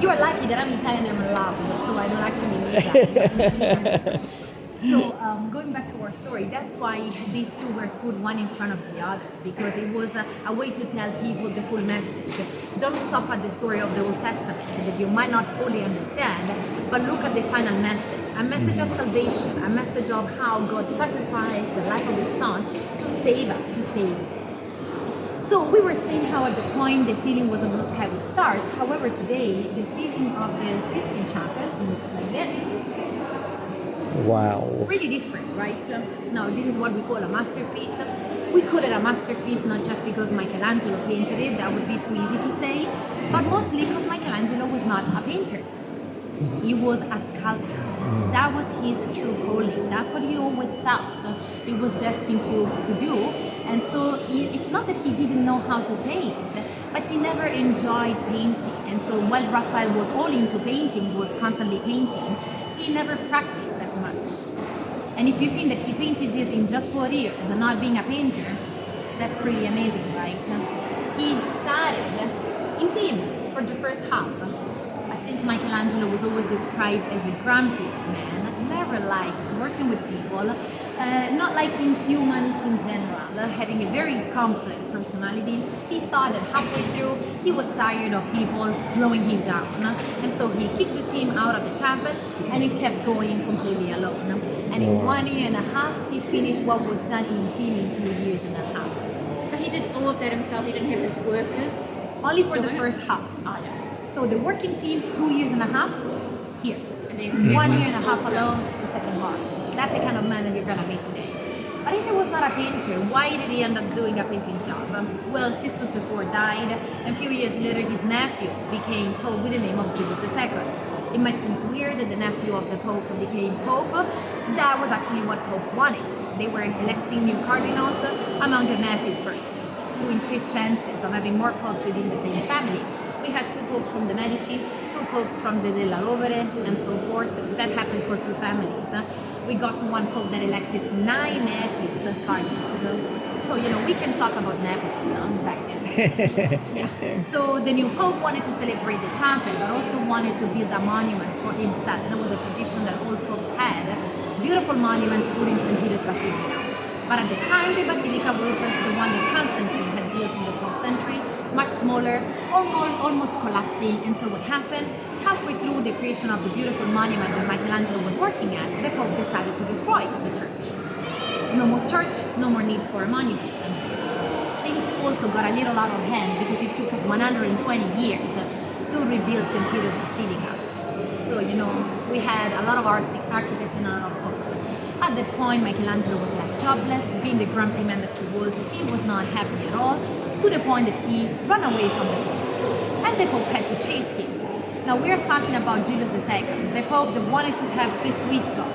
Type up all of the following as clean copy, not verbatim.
You are lucky that I'm Italian and I'm loud, so I don't actually need that. So going back to our story, that's why these two were put one in front of the other, because it was a way to tell people the full message. Don't stop at the story of the Old Testament that you might not fully understand, but look at the final message, a message of salvation, a message of how God sacrificed the life of His Son to save us, to save. So we were saying how at the point the ceiling was a blue sky with stars. However, today the ceiling of the Sistine Chapel looks like this. Wow. Really different, right? Now, this is what we call a masterpiece. We call it a masterpiece not just because Michelangelo painted it, that would be too easy to say, but mostly because Michelangelo was not a painter. He was a sculptor. That was his true calling. That's what he always felt he was destined to do. And so it's not that he didn't know how to paint, but he never enjoyed painting. And so while Raphael was all into painting, he was constantly painting, he never practiced that much. And if you think that he painted this in just 4 years and not being a painter, that's pretty amazing, right? He started in team for the first half. But since Michelangelo was always described as a grumpy man, never liked working with people, not liking humans in general, having a very complex personality, he thought that halfway through he was tired of people slowing him down. And so he kicked the team out of the chapel and he kept going completely alone. And in 1 year and a half, he finished what was done in team in 2 years and a half. So he did all of that himself, he didn't have his workers? Only for the first half. Oh, yeah. So the working team, 2 years and a half, here. And then 1 year and a half alone, the second part. That's the kind of man that you're gonna meet today. But if he was not a painter, why did he end up doing a painting job? Well, Sistus IV died, and a few years later his nephew became Pope with the name of Julius II. It might seem weird that the nephew of the Pope became Pope. That was actually what popes wanted. They were electing new cardinals among their nephews first, to increase chances of having more popes within the same family. We had 2 popes from the Medici, 2 popes from the Della Rovere, and so forth. That happens for a few families. We got to 1 pope that elected 9 nephews as cardinals. So, we can talk about nepotism back then. Yeah. So the new pope wanted to celebrate the chapel, but also wanted to build a monument for himself. That was a tradition that all popes had. Beautiful monuments put in St. Peter's Basilica. But at the time, the basilica was the one that Constantine had built in the 4th century, much smaller, almost collapsing. And so what happened? Halfway through the creation of the beautiful monument that Michelangelo was working at, the Pope decided to destroy the church. No more church, no more need for a monument. Things also got a little out of hand because it took us 120 years to rebuild St. Peter's Basilica. So, we had a lot of architects and a lot of popes. At that point, Michelangelo was left jobless. Being the grumpy man that he was not happy at all, to the point that he ran away from the Pope. And the Pope had to chase him. Now we're talking about Julius II, the Pope that wanted to have this Swiss God.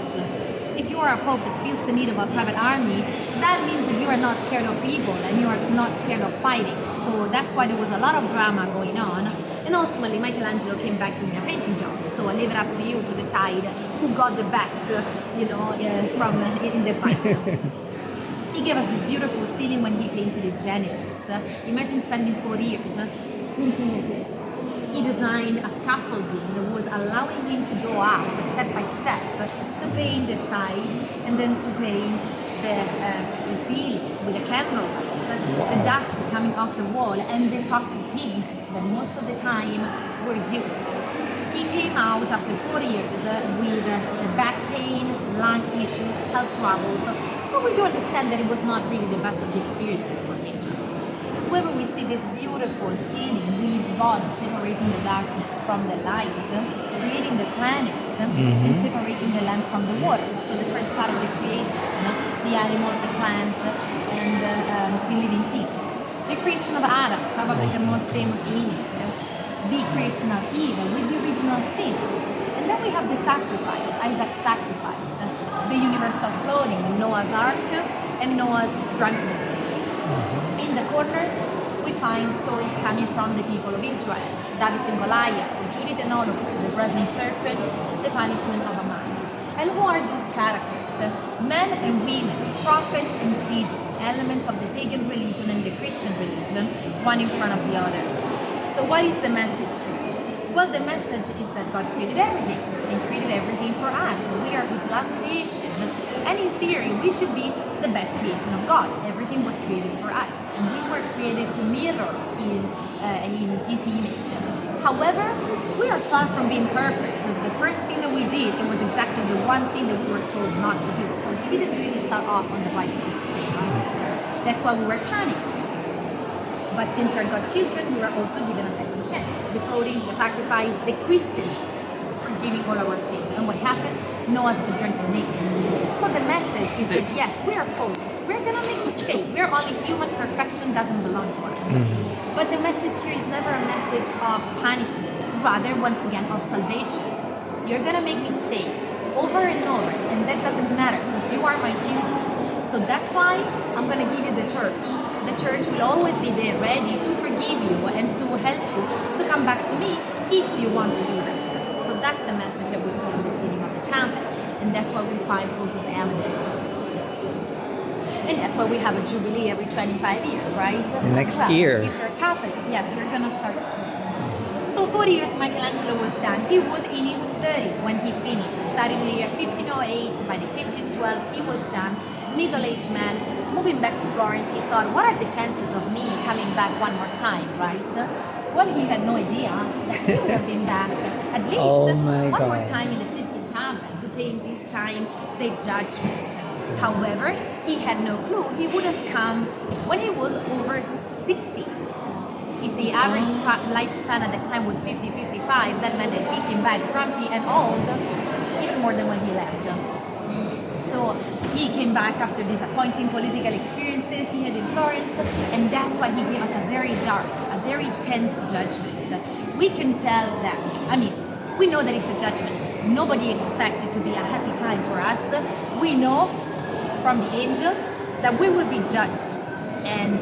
If you are a Pope that feels the need of a private army, that means that you are not scared of people and you are not scared of fighting. So that's why there was a lot of drama going on. And ultimately, Michelangelo came back doing a painting job. So I leave it up to you to decide who got the best, from in the fight. He gave us this beautiful ceiling when he painted the Genesis. Imagine spending 4 years painting like this. He designed a scaffolding that was allowing him to go up step by step to paint the sides and then to paint the ceiling with a candlelight, the dust coming off the wall and the toxic pigments that most of the time were used. He came out after 4 years with back pain, lung issues, health troubles. So we do understand that it was not really the best of the experiences for him. However, we see this beautiful ceiling with God separating the darkness from the light, creating the planets, and separating the land from the water. So the first part of the creation, the animals, the plants, and the living things. The creation of Adam, probably the most famous image. The creation of Eve with the original sin. And then we have the sacrifice, Isaac's sacrifice, the universal flooding, Noah's Ark, and Noah's drunkenness. In the corners, we find stories coming from the people of Israel, David and Goliath, Judith and Oliver, the brazen serpent, the punishment of a man. And who are these characters? Men and women, prophets and seers, elements of the pagan religion and the Christian religion, one in front of the other. So what is the message? Well, the message is that God created everything and created everything for us. We are His last creation, and in theory, we should be the best creation of God. Everything was created for us, and we were created to mirror in His image. However, we are far from being perfect, because the first thing that we did, it was exactly the one thing that we were told not to do. So we didn't really start off on the right foot. Right? That's why we were punished. But since we're God's children, we were also given a second chance. The floating, the sacrifice, the Christianity, forgiving all our sins. And what happened? Noah's got drunk and naked. So the message is that yes, we are faulty. We're gonna make mistakes. We're only human. Perfection doesn't belong to us. But the message here is never a message of punishment. Rather, once again, of salvation. You're gonna make mistakes over and over, and that doesn't matter because you are my children. So that's why I'm gonna give you the church. The church will always be there ready to forgive you and to help you to come back to me if you want to do that. So that's the message that we find in the city of the chapel. And that's why we find all those elements. And that's why we have a jubilee every 25 years, right? Next year. If you're Catholics, yes, you're gonna start soon. So 40 years Michelangelo was done. He was in his 30s when he finished. Starting in the year 1508, by the 1512 he was done. Middle-aged man, moving back to Florence, he thought, what are the chances of me coming back one more time, right? Well, he had no idea that he would have been back at least Oh my one more God. time in the Sistine Chapel to pay this time the judgment. However, he had no clue. He would have come when he was over 60. If the average lifespan at that time was 50, 55, that meant that he came back grumpy and old, even more than when he left. So he came back after disappointing political experiences he had in Florence, and that's why he gave us a very dark, a very tense judgment. We can tell that, we know that it's a judgment. Nobody expected to be a happy time for us. We know from the angels that we will be judged, and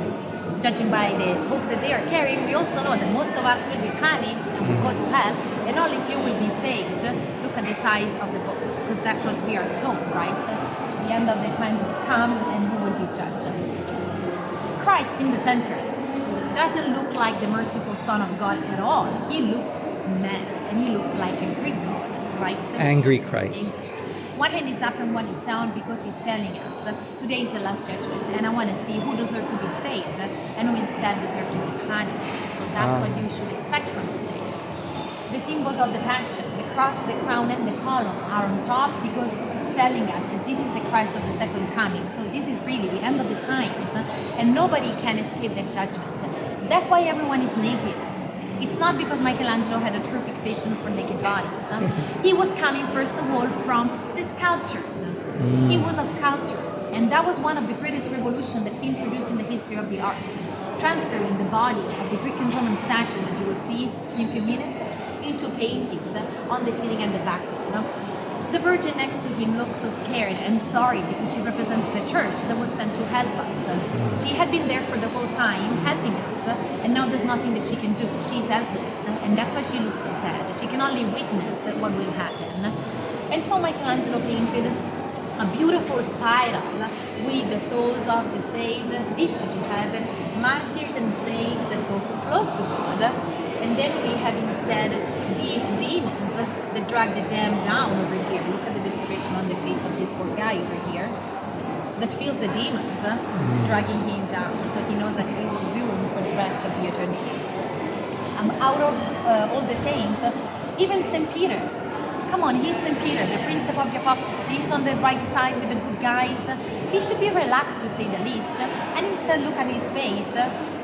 judging by the books that they are carrying, we also know that most of us will be punished and will go to hell, and only few will be saved. Look at the size of the books, because that's what we are told, right? The end of the times will come and we will be judged. Christ in the center doesn't look like the merciful Son of God at all. He looks mad, and he looks like a Greek god, right? Angry Christ. One hand is up and one is down, because he's telling us today is the last judgment, and I want to see who deserves to be saved and who instead deserves to be punished. So that's what you should expect from this day. The symbols of the Passion, the cross, the crown, and the column are on top, because it's telling us that this is the Christ of the second coming. So this is really the end of the times, and nobody can escape that judgment. That's why everyone is naked. It's not because Michelangelo had a true fixation for naked bodies. He was coming, first of all, from the sculptures. He was a sculptor, and that was one of the greatest revolutions that he introduced in the history of the arts, transferring the bodies of the Greek and Roman statues that you will see in a few minutes into paintings on the ceiling and the background. The Virgin next to him looked so scared and sorry, because she represents the church that was sent to help us. She had been there for the whole time, helping us, and now there's nothing that she can do. She's helpless, and that's why she looks so sad. She can only witness what will happen. And so Michelangelo painted a beautiful spiral with the souls of the saved lifted to heaven, martyrs and saints that go close to God. And then we have instead the demons that drag the damned down over here. Look at the desperation on the face of this poor guy over here that feels the demons dragging him down. So he knows that he will doom for the rest of the eternity. Out of all the saints, even St. Peter. Come on, he's St. Peter, the Prince of the Apostles. He's on the right side with the good guys. He should be relaxed, to say the least. And instead, look at his face.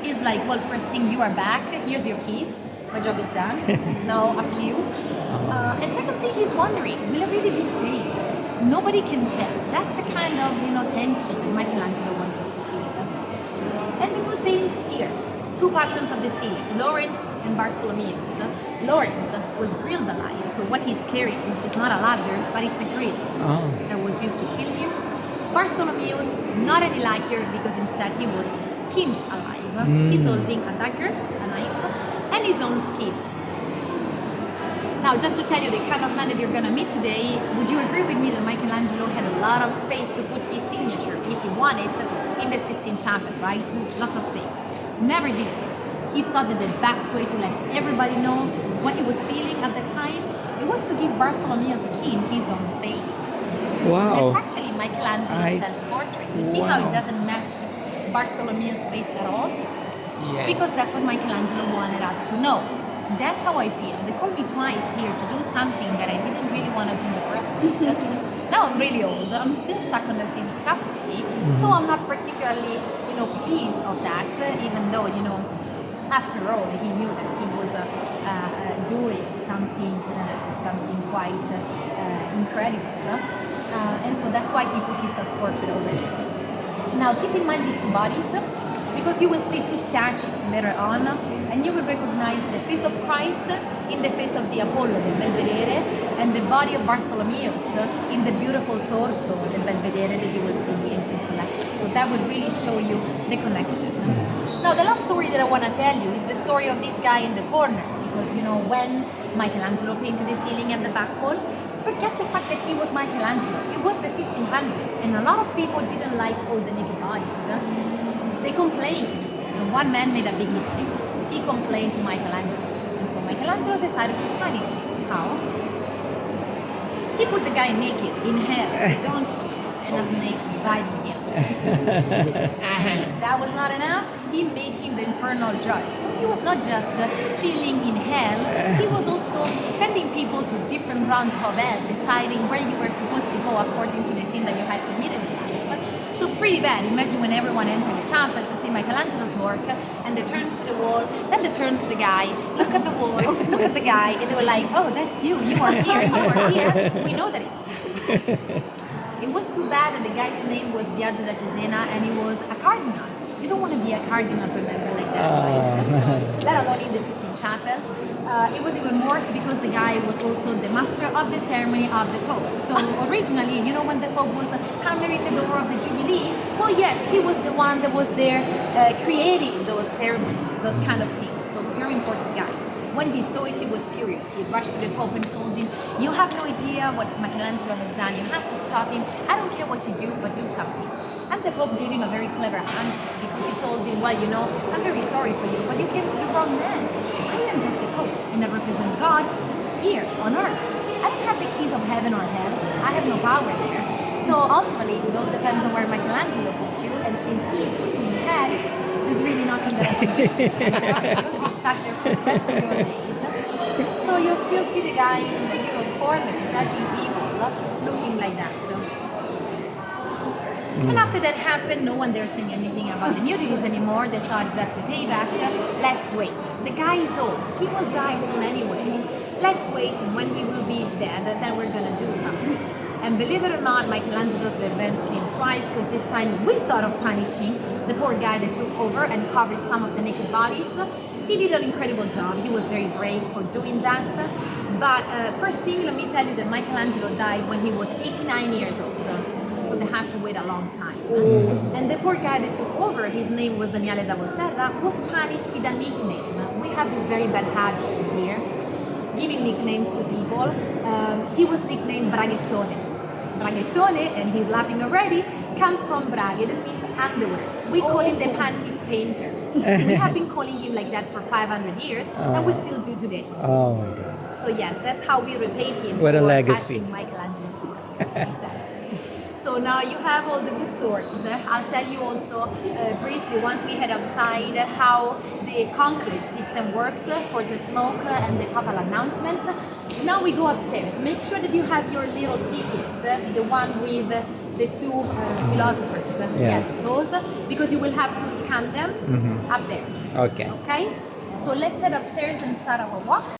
He's like, well, first thing, you are back. Here's your keys. My job is done. Now up to you. And second thing, he's wondering, will I really be saved? Nobody can tell. That's the kind of tension that Michelangelo wants us to feel. And the two saints here, two patrons of the city, Lawrence and Bartholomeus. Lawrence was grilled alive, so what he's carrying is not a ladder, but it's a grill that was used to kill him. Bartholomeus, not any lighter, because instead he was skinned alive. He's holding a dagger, a knife, and his own skin. Now, just to tell you the kind of man that you're gonna meet today, would you agree with me that Michelangelo had a lot of space to put his signature, if he wanted, in the Sistine Chapel, right? Lots of space. Never did so. He thought that the best way to let everybody know what he was feeling at the time, it was to give Bartholomeo's skin his own face. Wow. That's actually Michelangelo's self-portrait. You see how it doesn't match Bartholomeo's face at all? Yes. Because that's what Michelangelo wanted us to know. That's how I feel. They called me twice here to do something that I didn't really want to do in the first place. Now I'm really old. I'm still stuck on the same scaffolding, so I'm not particularly, pleased of that. Even though, after all, he knew that he was doing something quite incredible, and so that's why he put his self-portrait over there. Now, keep in mind these two bodies, because you will see two statues later on, and you will recognize the face of Christ in the face of the Apollo, the Belvedere, and the body of Bartholomeus in the beautiful torso, the Belvedere, that you will see in the ancient collection. So that would really show you the connection. Now, the last story that I want to tell you is the story of this guy in the corner, because when Michelangelo painted the ceiling and the back wall, forget the fact that he was Michelangelo. It was the 1500s, and a lot of people didn't like all the naked bodies. They complained, and one man made a big mistake. He complained to Michelangelo, and so Michelangelo decided to punish him. How? He put the guy naked in hell, donkey, and a snake biting him. And that was not enough. He made him the infernal judge. So he was not just chilling in hell, he was also sending people to different rounds of hell, deciding where you were supposed to go according to the sin that you had committed in life. So pretty bad. Imagine when everyone entered the chapel to see Michelangelo's work, and they turned to the wall, then they turned to the guy, look at the wall, look at the guy, and they were like, oh, that's you are here, you are here, we know that it's you. It was too bad that the guy's name was Biagio da Cesena, and he was a cardinal. You don't want to be a cardinal, remember, like that, right? Let alone in the Sistine Chapel. It was even worse because the guy was also the master of the ceremony of the Pope. So originally, when the Pope was hammering the door of the Jubilee, well, yes, he was the one that was there creating those ceremonies, those kind of things. So very important guy. When he saw it, he was furious. He rushed to the Pope and told him, you have no idea what Michelangelo has done. You have to stop him. I don't care what you do, but do something. And the Pope gave him a very clever answer, because he told him, well, I'm very sorry for you, but you came to the wrong man. I am just the Pope, and I represent God here on earth. I don't have the keys of heaven or hell. I have no power there. So ultimately, it all depends on where Michelangelo puts you, and since he put you in hell, there's really nothing that I can do. I'm sorry, you're going to be stuck there for the rest of your days. So you'll still see the guy in the little corner judging people, looking like that. And after that happened, no one dare saying anything about the nudities anymore. They thought that's the payback. Let's wait. The guy is old. He will die soon anyway. Let's wait, and when he will be dead, then we're going to do something. And believe it or not, Michelangelo's revenge came twice, because this time we thought of punishing the poor guy that took over and covered some of the naked bodies. He did an incredible job. He was very brave for doing that. But first thing, let me tell you that Michelangelo died when he was 89 years old. So they had to wait a long time. And the poor guy that took over, his name was Daniele da Volterra, was punished with a nickname. We have this very bad habit here, giving nicknames to people. He was nicknamed Braghettone. Braghettone, and he's laughing already, comes from braghe, that means underwear. We call him the panties painter. We have been calling him like that for 500 years, and we still do today. Oh my God. So yes, that's how we repaid him What a for legacy. touching Michelangelo's work. Exactly. So now you have all the good stories. I'll tell you also briefly, once we head outside, how the conclave system works for the smoke and the papal announcement. Now we go upstairs. Make sure that you have your little tickets, the one with the two philosophers. Yes, those, because you will have to scan them up there. Okay. Okay? So let's head upstairs and start our walk.